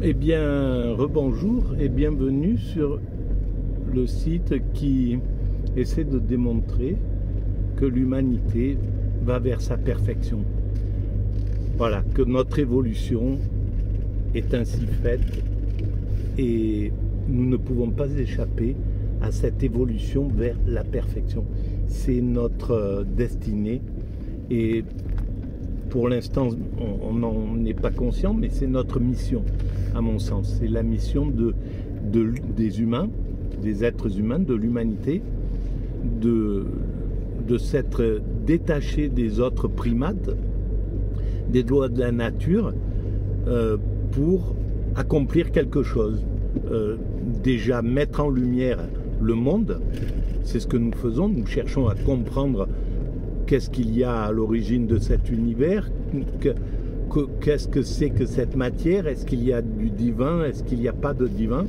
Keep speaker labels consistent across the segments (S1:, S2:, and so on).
S1: Eh bien, rebonjour et bienvenue sur le site qui essaie de démontrer que l'humanité va vers sa perfection. Voilà, que notre évolution est ainsi faite et nous ne pouvons pas échapper à cette évolution vers la perfection. C'est notre destinée et pour l'instant on n'en est pas conscient, mais c'est notre mission à mon sens. C'est la mission des humains, des êtres humains, de l'humanité, de s'être détaché des autres primates, des lois de la nature, pour accomplir quelque chose. Déjà mettre en lumière le monde, c'est ce que nous faisons. Nous cherchons à comprendre qu'est-ce qu'il y a à l'origine de cet univers, qu'est-ce que c'est que cette matière, est-ce qu'il y a du divin, est-ce qu'il n'y a pas de divin,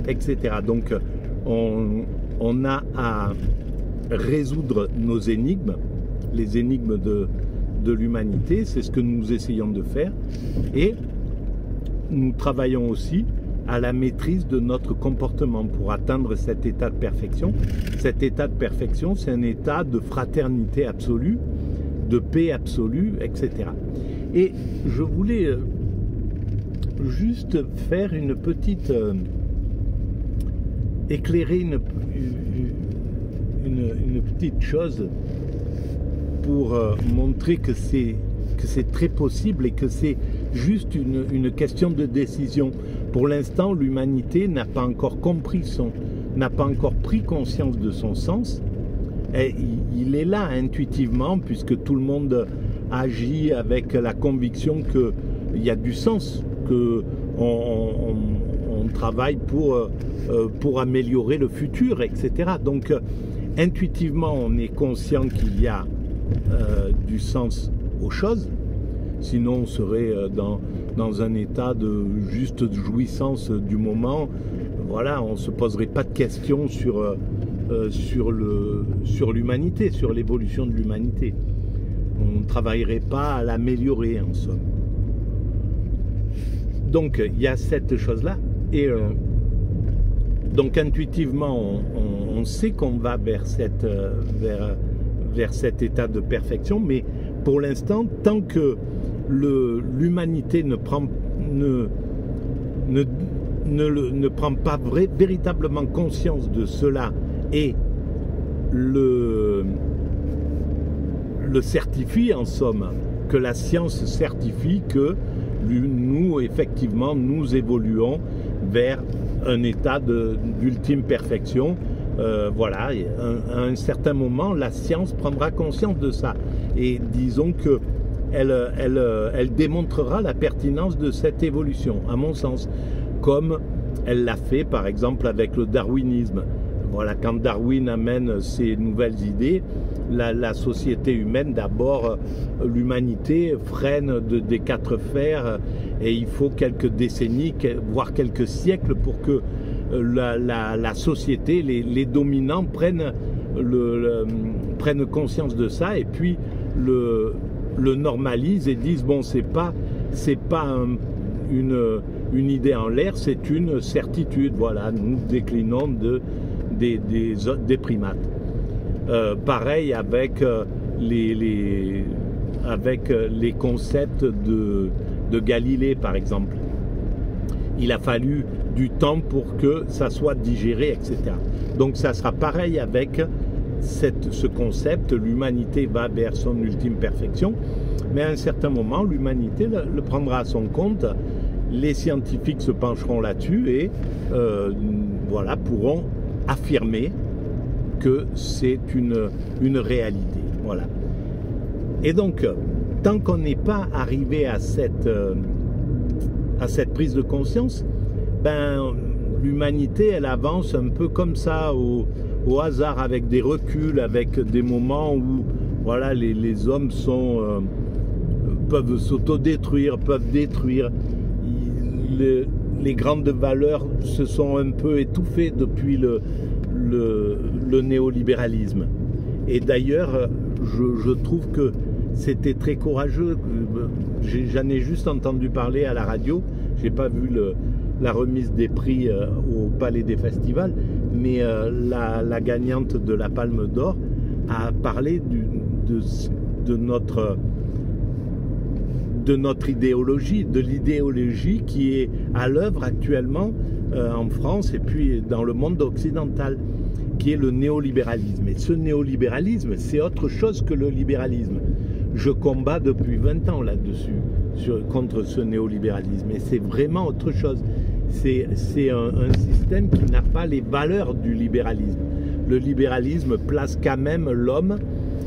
S1: etc. Donc on a à résoudre nos énigmes, les énigmes de l'humanité, c'est ce que nous essayons de faire, et nous travaillons aussi à la maîtrise de notre comportement pour atteindre cet état de perfection. Cet état de perfection, c'est un état de fraternité absolue, de paix absolue, etc. Et je voulais juste faire une petite... éclairer une petite chose pour montrer que c'est très possible et que c'est juste une question de décision. Pour l'instant, l'humanité n'a pas encore compris n'a pas encore pris conscience de son sens. Et il est là intuitivement, puisque tout le monde agit avec la conviction qu'il y a du sens, qu'on travaille pour améliorer le futur, etc. Donc, intuitivement, on est conscient qu'il y a du sens aux choses. Sinon, on serait dans un état de juste jouissance du moment. Voilà, on ne se poserait pas de questions sur l'humanité, sur l'évolution de l'humanité. On ne travaillerait pas à l'améliorer, en somme. Donc, il y a cette chose-là. Et donc, intuitivement, on sait qu'on va vers cet état de perfection, mais pour l'instant, tant que l'humanité ne prend pas véritablement conscience de cela et le certifie, en somme, que la science certifie que nous, effectivement, nous évoluons vers un état d'ultime perfection. Voilà, à un certain moment, la science prendra conscience de ça. Et disons que elle démontrera la pertinence de cette évolution, à mon sens, comme elle l'a fait, par exemple, avec le darwinisme. Voilà, quand Darwin amène ses nouvelles idées, la société humaine, d'abord, l'humanité freine des quatre fers, et il faut quelques décennies, voire quelques siècles, pour que la société, les dominants prennent conscience de ça, et puis le normalisent et disent bon, c'est pas une idée en l'air, c'est une certitude. Voilà, nous déclinons des primates. Pareil avec les concepts de Galilée, par exemple. Il a fallu du temps pour que ça soit digéré, etc. Donc ça sera pareil avec ce concept, l'humanité va vers son ultime perfection, mais à un certain moment, l'humanité le prendra à son compte, les scientifiques se pencheront là-dessus et voilà, pourront affirmer que c'est une réalité. Voilà. Et donc, tant qu'on n'est pas arrivé à cette prise de conscience, ben, l'humanité, elle avance un peu comme ça, au hasard, avec des reculs, avec des moments où voilà, les hommes peuvent s'autodétruire, peuvent détruire. Les grandes valeurs se sont un peu étouffées depuis le néolibéralisme. Et d'ailleurs, je trouve que c'était très courageux. J'en ai juste entendu parler à la radio. j'ai pas vu la remise des prix au Palais des Festivals, mais la gagnante de la Palme d'Or a parlé de notre idéologie, de l'idéologie qui est à l'œuvre actuellement en France et puis dans le monde occidental, qui est le néolibéralisme. Et ce néolibéralisme, c'est autre chose que le libéralisme. Je combats depuis 20 ans là-dessus, contre ce néolibéralisme, et c'est vraiment autre chose. C'est un système qui n'a pas les valeurs du libéralisme. Le libéralisme place quand même l'homme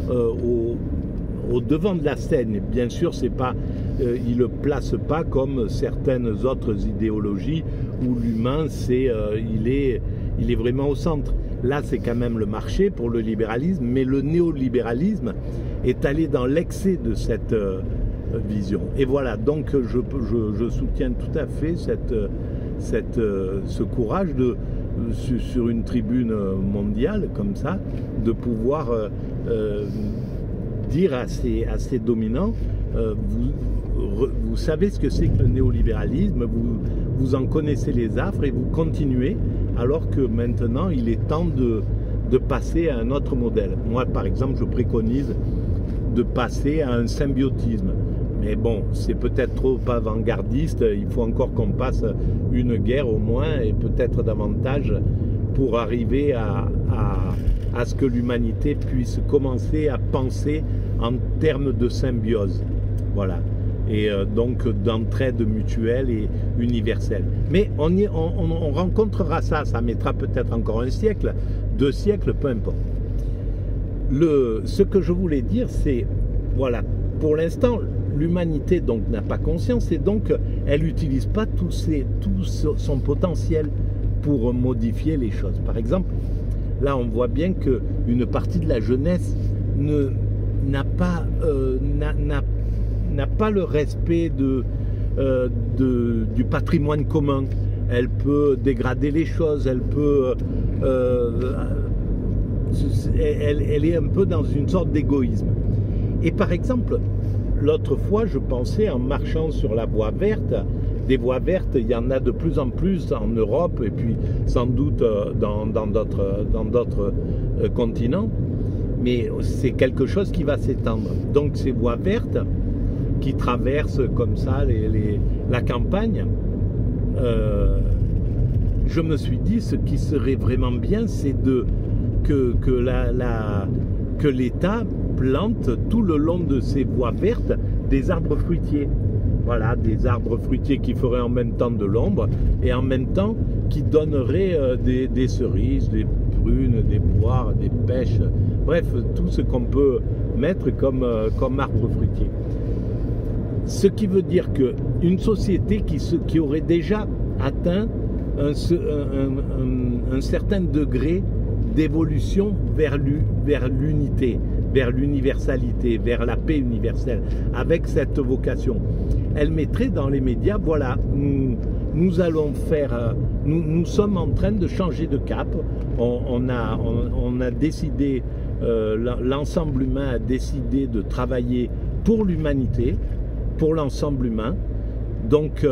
S1: au devant de la scène. Bien sûr, c'est pas, il le place pas comme certaines autres idéologies où l'humain, il est vraiment au centre. Là, c'est quand même le marché pour le libéralisme, mais le néolibéralisme est allé dans l'excès de cette vision. Et voilà, donc je soutiens tout à fait ce courage sur une tribune mondiale comme ça, de pouvoir dire à ces dominants, vous savez ce que c'est que le néolibéralisme, vous en connaissez les affres et vous continuez, alors que maintenant il est temps de passer à un autre modèle. Moi par exemple je préconise de passer à un symbiotisme. Mais bon, c'est peut-être trop avant-gardiste, il faut encore qu'on passe une guerre au moins, et peut-être davantage, pour arriver à ce que l'humanité puisse commencer à penser en termes de symbiose. Voilà. Et donc d'entraide mutuelle et universelle. Mais on rencontrera ça mettra peut-être encore un siècle, 2 siècles, peu importe. Ce que je voulais dire, c'est, voilà, pour l'instant, l'humanité donc n'a pas conscience et donc elle n'utilise pas tout son potentiel pour modifier les choses. Par exemple, là on voit bien qu'une partie de la jeunesse n'a pas le respect du patrimoine commun. Elle peut dégrader les choses, elle peut elle est un peu dans une sorte d'égoïsme. Et par exemple, l'autre fois, je pensais en marchant sur la voie verte, des voies vertes, il y en a de plus en plus en Europe et puis sans doute dans d'autres continents, mais c'est quelque chose qui va s'étendre. Donc ces voies vertes qui traversent comme ça la campagne, je me suis dit, ce qui serait vraiment bien, c'est que l'État plante tout le long de ces voies vertes des arbres fruitiers. Voilà, des arbres fruitiers qui feraient en même temps de l'ombre et en même temps qui donneraient des cerises, des prunes, des poires, des pêches, bref, tout ce qu'on peut mettre comme arbre fruitier. Ce qui veut dire qu'une société qui aurait déjà atteint un certain degré d'évolution vers l'unité, vers l'universalité, vers la paix universelle, avec cette vocation. Elle mettrait dans les médias, voilà, nous allons faire, nous sommes en train de changer de cap, on a décidé, l'ensemble humain a décidé de travailler pour l'humanité, pour l'ensemble humain, donc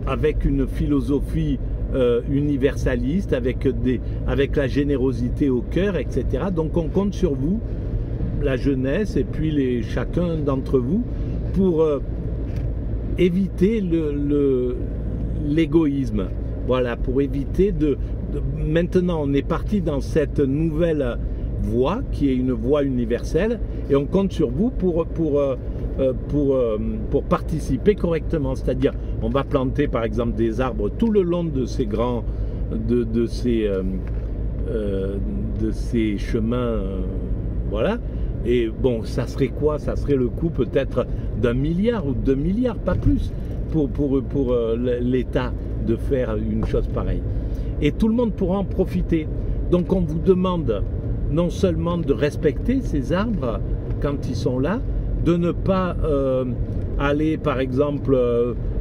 S1: avec une philosophie universaliste, avec la générosité au cœur, etc. Donc on compte sur vous, la jeunesse, et puis chacun d'entre vous, pour éviter l'égoïsme. Voilà, pour éviter maintenant on est parti dans cette nouvelle voie, qui est une voie universelle, et on compte sur vous pour participer correctement. C'est-à-dire, on va planter par exemple des arbres tout le long de ces ces chemins, voilà. Et bon, ça serait quoi? Ça serait le coût peut-être d'1 milliard ou 2 milliards, pas plus, pour l'État de faire une chose pareille. Et tout le monde pourra en profiter. Donc on vous demande non seulement de respecter ces arbres quand ils sont là, de ne pas aller par exemple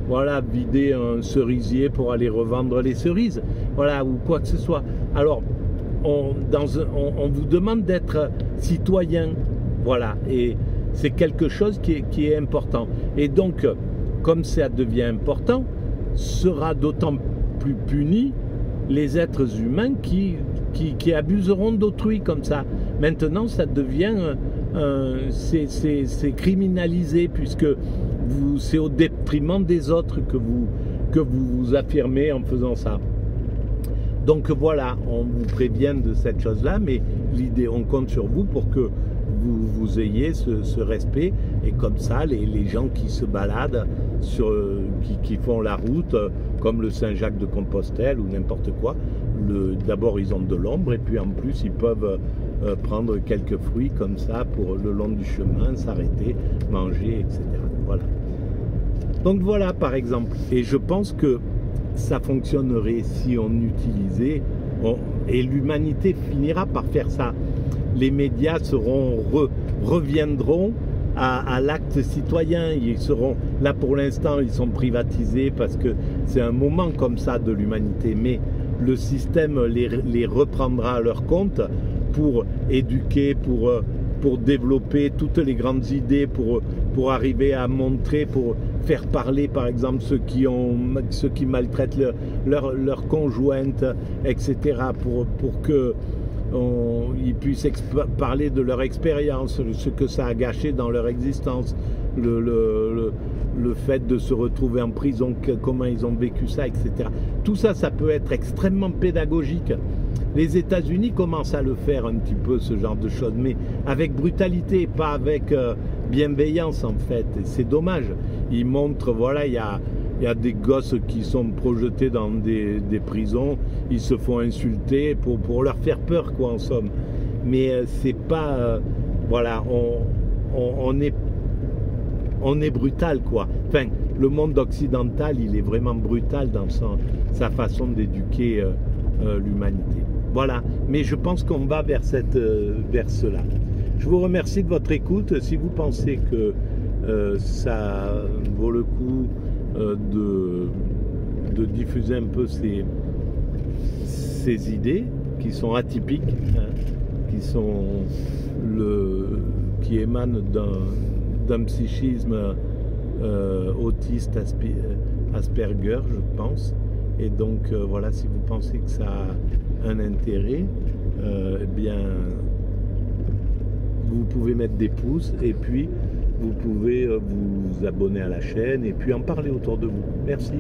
S1: voilà, vider un cerisier pour aller revendre les cerises, voilà, ou quoi que ce soit. Alors on vous demande d'être citoyen, voilà, et c'est quelque chose qui est important. Et donc comme ça devient important, sera d'autant plus puni les êtres humains qui abuseront d'autrui comme ça. Maintenant, ça devient, c'est criminalisé, puisque c'est au détriment des autres que vous affirmez en faisant ça. Donc voilà, on vous prévient de cette chose-là, mais l'idée, on compte sur vous pour que vous ayez ce respect, et comme ça, les gens qui se baladent, qui font la route, comme le Saint-Jacques-de-Compostelle ou n'importe quoi, d'abord ils ont de l'ombre, et puis en plus ils peuvent prendre quelques fruits comme ça pour le long du chemin, s'arrêter, manger, etc. Voilà. Donc voilà par exemple, et je pense que ça fonctionnerait si on utilisait, et l'humanité finira par faire ça. Les médias reviendront à l'acte citoyen. Ils seront là pour l'instant, ils sont privatisés parce que c'est un moment comme ça de l'humanité, mais le système les reprendra à leur compte pour éduquer, pour développer toutes les grandes idées, pour arriver à montrer, pour faire parler par exemple ceux qui maltraitent leur conjointe, etc., pour que ils puissent parler de leur expérience, ce que ça a gâché dans leur existence, le fait de se retrouver en prison, comment ils ont vécu ça, etc. Tout ça, ça peut être extrêmement pédagogique. Les États-Unis commencent à le faire un petit peu, ce genre de choses, mais avec brutalité, pas avec bienveillance en fait. C'est dommage. Ils montrent, voilà, il y a des gosses qui sont projetés dans des prisons, ils se font insulter pour leur faire peur, quoi, en somme. Mais c'est pas, voilà, on est brutal, quoi. Enfin, le monde occidental, il est vraiment brutal dans sa façon d'éduquer l'humanité. Voilà, mais je pense qu'on va vers cela. Je vous remercie de votre écoute. Si vous pensez que ça vaut le coup de diffuser un peu ces idées qui sont atypiques, hein, qui émanent d'un psychisme autiste Asperger, je pense. Et donc voilà, si vous pensez que ça a un intérêt, eh bien vous pouvez mettre des pouces, et puis vous pouvez vous abonner à la chaîne et puis en parler autour de vous. Merci.